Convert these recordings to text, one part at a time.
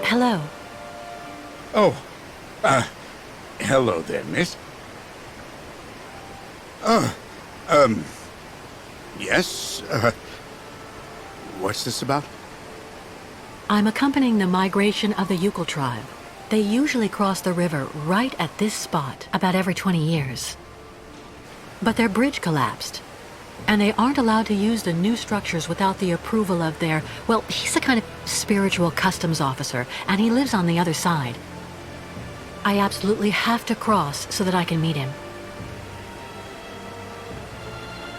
Hello. Oh, hello there, miss. Yes, what's this about? I'm accompanying the migration of the Yukon tribe. They usually cross the river right at this spot about every 20 years. But their bridge collapsed, and they aren't allowed to use the new structures without the approval of their, well, he's a kind of spiritual customs officer, and he lives on the other side. I absolutely have to cross so that I can meet him.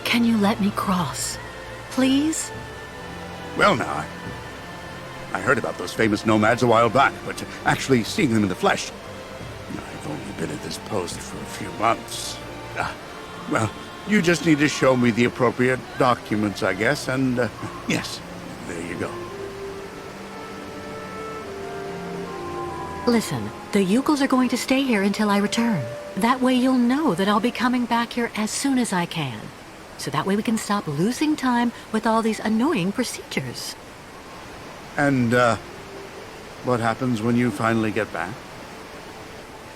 Can you let me cross? Please? Well, now, I heard about those famous nomads a while back, but actually seeing them in the flesh, I've only been at this post for a few months. Well, you just need to show me the appropriate documents, I guess, and yes, there you go. Listen, the Yukons are going to stay here until I return. That way you'll know that I'll be coming back here as soon as I can. So that way we can stop losing time with all these annoying procedures. And, what happens when you finally get back?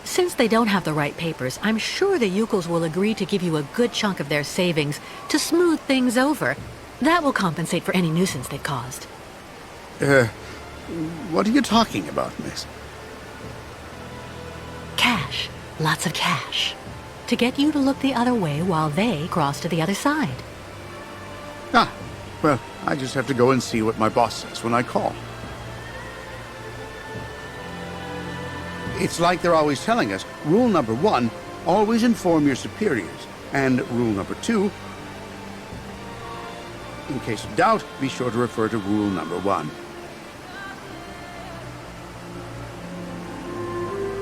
Since they don't have the right papers, I'm sure the Yukons will agree to give you a good chunk of their savings to smooth things over. That will compensate for any nuisance they've caused. What are you talking about, miss? Cash. Lots of cash. To get you to look the other way while they cross to the other side. Ah, well, I just have to go and see what my boss says when I call. It's like they're always telling us, rule number 1, always inform your superiors. And rule number 2, in case of doubt, be sure to refer to rule number 1.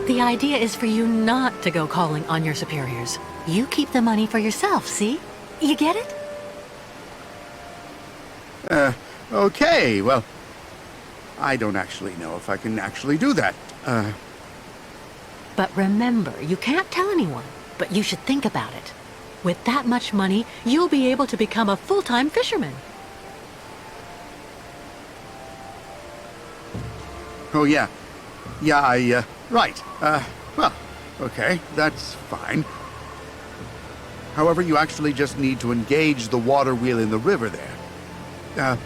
The idea is for you not to go calling on your superiors. You keep the money for yourself, see? You get it? Okay, well, I don't actually know if I can actually do that. But remember, you can't tell anyone, but you should think about it. With that much money, you'll be able to become a full-time fisherman. Oh, yeah. Yeah, right. Well, okay, that's fine. However, you actually just need to engage the water wheel in the river there.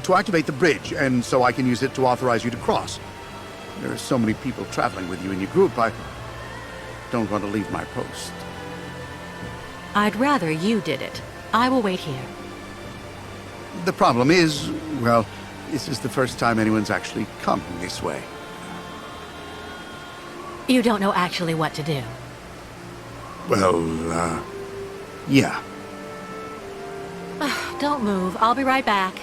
To activate the bridge, and so I can use it to authorize you to cross. There are so many people traveling with you in your group, I don't want to leave my post. I'd rather you did it. I will wait here. The problem is, well, this is the first time anyone's actually come this way. You don't know actually what to do. Well, yeah. Don't move. I'll be right back.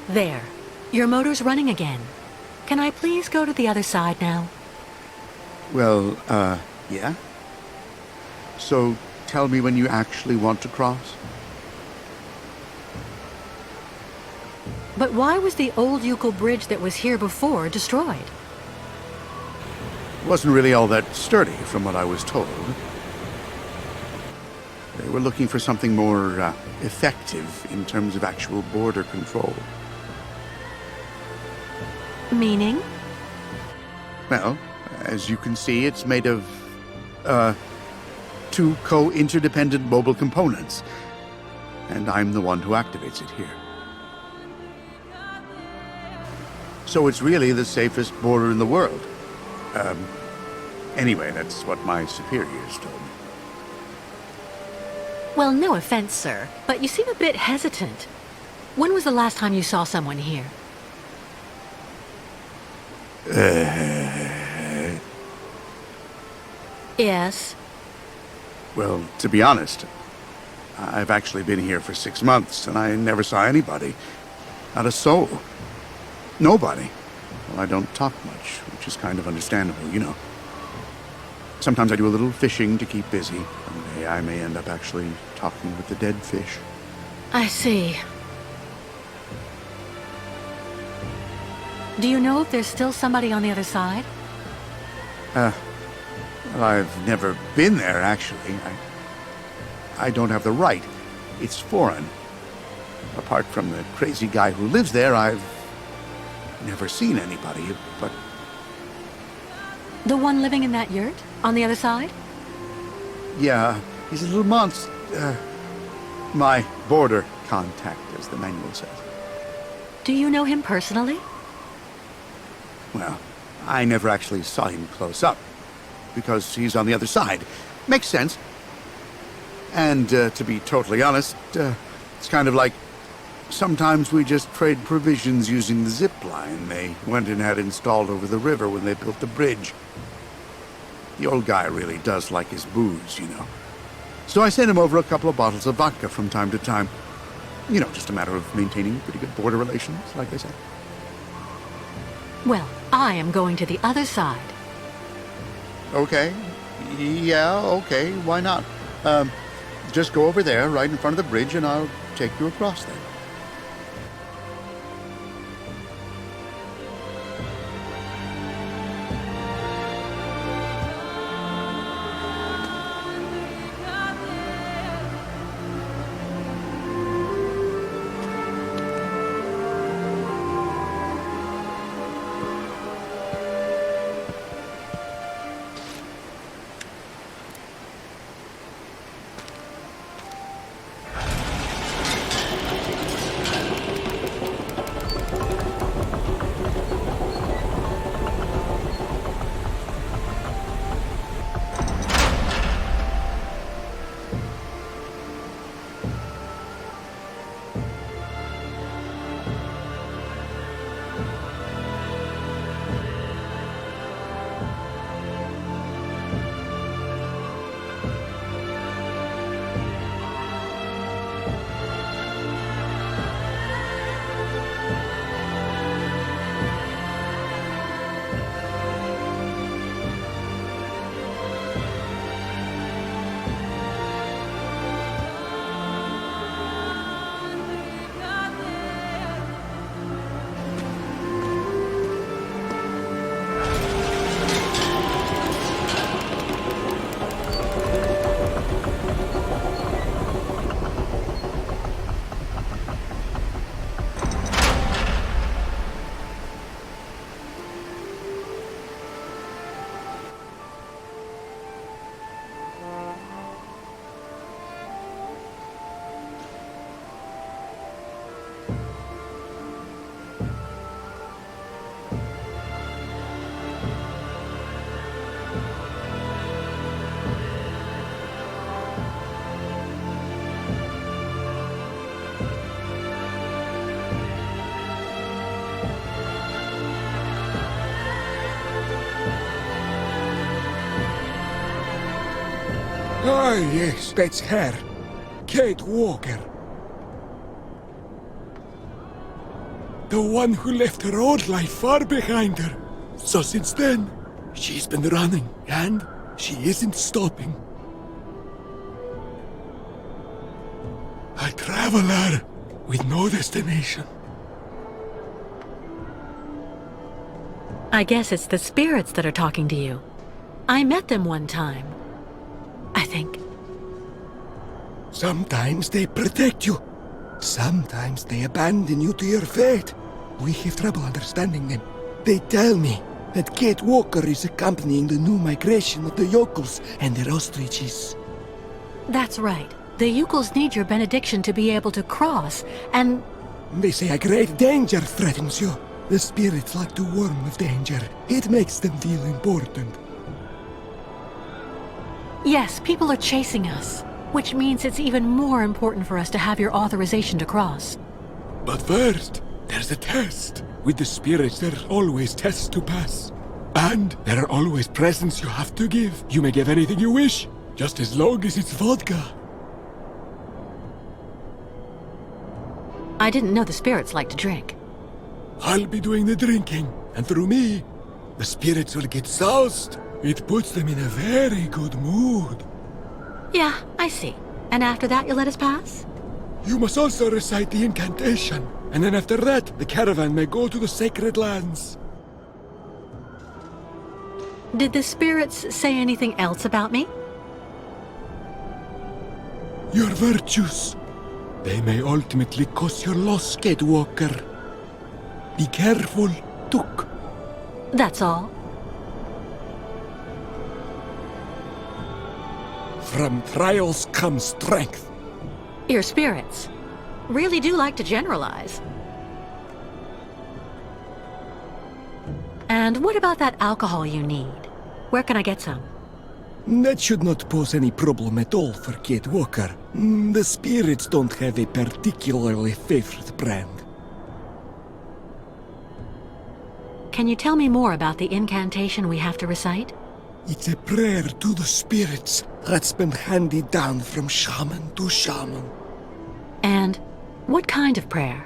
There. Your motor's running again. Can I please go to the other side now? Well, yeah? So, tell me when you actually want to cross? But why was the old Euclid bridge that was here before destroyed? Wasn't really all that sturdy, from what I was told. They were looking for something more, effective in terms of actual border control. Meaning? Well, as you can see, it's made of, two co-interdependent mobile components. And I'm the one who activates it here. So it's really the safest border in the world. Anyway, that's what my superiors told me. Well, no offense, sir, but you seem a bit hesitant. When was the last time you saw someone here? Yes. Well, to be honest, I've actually been here for 6 months, and I never saw anybody. Not a soul. Nobody. Well, I don't talk much, which is kind of understandable, you know. Sometimes I do a little fishing to keep busy. One day I may end up actually talking with the dead fish. I see. Do you know if there's still somebody on the other side? Well, I've never been there, actually. I don't have the right. It's foreign. Apart from the crazy guy who lives there, I've never seen anybody, but... The one living in that yurt? On the other side? Yeah, he's a little monster. My border contact, as the manual says. Do you know him personally? Well, I never actually saw him close up, because he's on the other side. Makes sense. And, to be totally honest, it's kind of like... Sometimes we just trade provisions using the zip line they went and had installed over the river when they built the bridge. The old guy really does like his booze, you know. So I send him over a couple of bottles of vodka from time to time. You know, just a matter of maintaining pretty good border relations, like they say. Well, I am going to the other side. Okay. Yeah, okay. Why not? Just go over there, right in front of the bridge, and I'll take you across there. Ah, yes, that's her. Kate Walker. The one who left her old life far behind her. So since then, she's been running, and she isn't stopping. A traveler with no destination. I guess it's the spirits that are talking to you. I met them one time. I think. Sometimes they protect you. Sometimes they abandon you to your fate. We have trouble understanding them. They tell me that Kate Walker is accompanying the new migration of the yokels and their ostriches. That's right. The Yukels need your benediction to be able to cross, and They say a great danger threatens you. The spirits like to warn of danger. It makes them feel important. yes, people are chasing us, which means it's even more important for us to have your authorization to cross. But first, there's a test. With the spirits, there are always tests to pass. And there are always presents you have to give. You may give anything you wish, just as long as it's vodka. I didn't know the spirits like to drink. I'll be doing the drinking, and through me, the spirits will get soused. It puts them in a very good mood. Yeah, I see. And after that, you'll let us pass? You must also recite the incantation, and then after that, the caravan may go to the sacred lands. Did the spirits say anything else about me? Your virtues. They may ultimately cause your loss, Kate Walker. Be careful, Took. That's all. From trials comes strength. Your spirits really do like to generalize. And what about that alcohol you need? Where can I get some? That should not pose any problem at all for Kate Walker. The spirits don't have a particularly favorite brand. Can you tell me more about the incantation we have to recite? It's a prayer to the spirits that's been handed down from shaman to shaman. And what kind of prayer?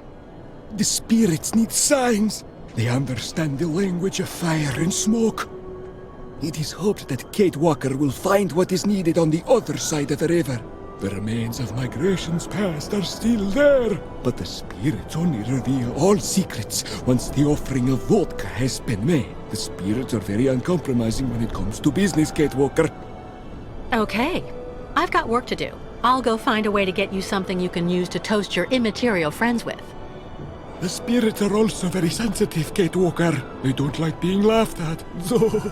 The spirits need signs. They understand the language of fire and smoke. It is hoped that Kate Walker will find what is needed on the other side of the river. The remains of migrations past are still there, but the spirits only reveal all secrets once the offering of vodka has been made. The spirits are very uncompromising when it comes to business, Kate Walker. Okay, I've got work to do. I'll go find a way to get you something you can use to toast your immaterial friends with. The spirits are also very sensitive, Kate Walker. They don't like being laughed at, so...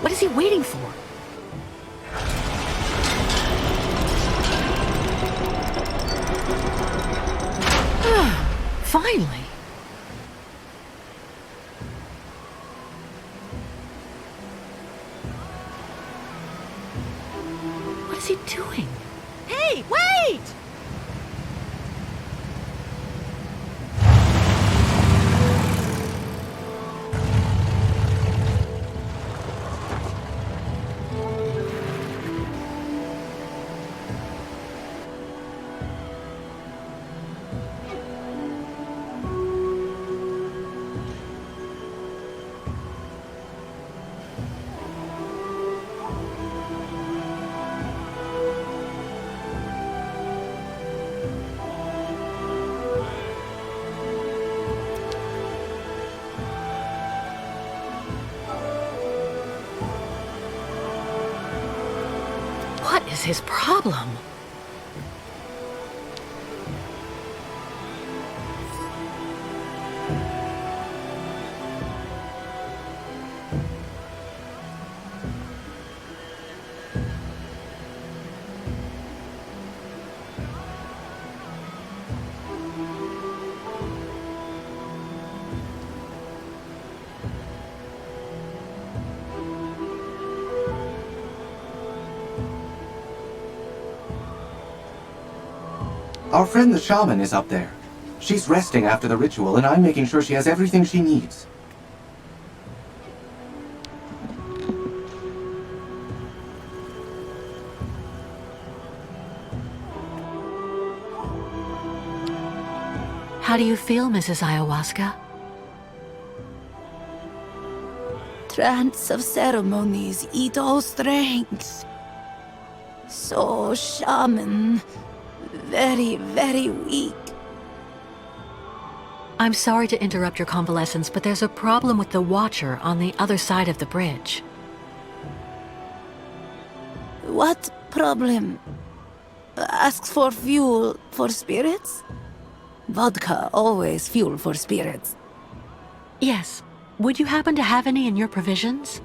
What is he waiting for? Finally. What is he doing? Hey, wait! What is his problem? Our friend the shaman is up there. She's resting after the ritual, and I'm making sure she has everything she needs. How do you feel, Mrs. Ayahuasca? Trance of ceremonies eat all strength. So, shaman, very, very weak. I'm sorry to interrupt your convalescence, but there's a problem with the Watcher on the other side of the bridge. What problem? Asks for fuel for spirits? Vodka, always fuel for spirits. Yes. Would you happen to have any in your provisions?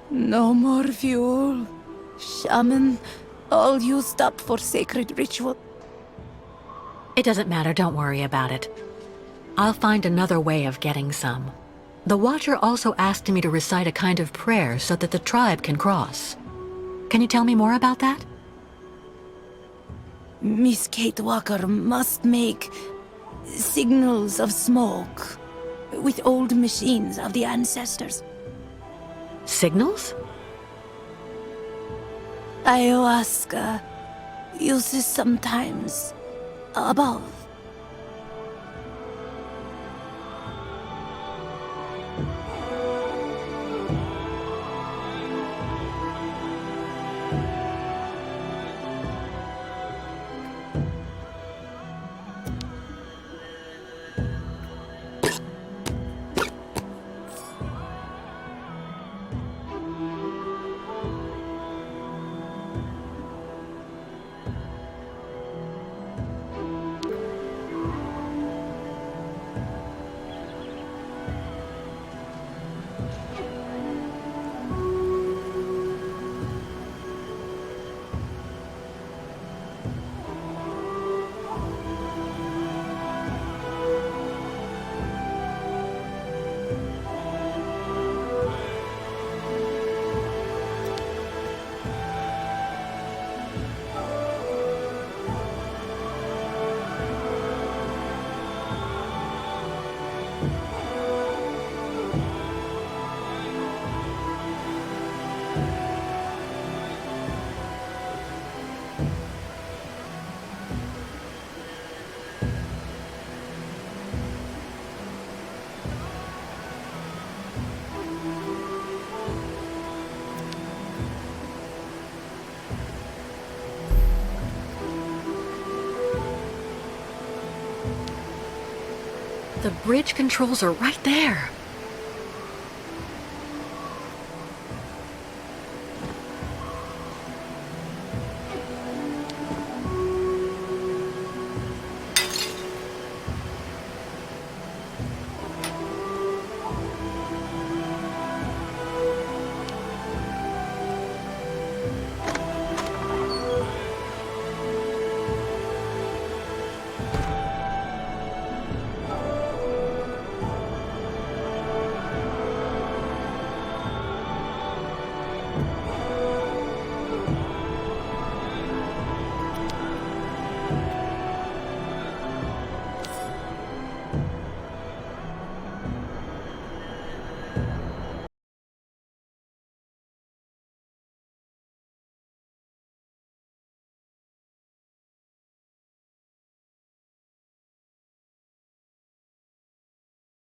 No more fuel. Shaman, all used up for sacred ritual. It doesn't matter, don't worry about it. I'll find another way of getting some. The Watcher also asked me to recite a kind of prayer so that the tribe can cross. Can you tell me more about that? Miss Kate Walker must make signals of smoke with old machines of the ancestors. Signals? Ayahuasca uses sometimes above. The bridge controls are right there.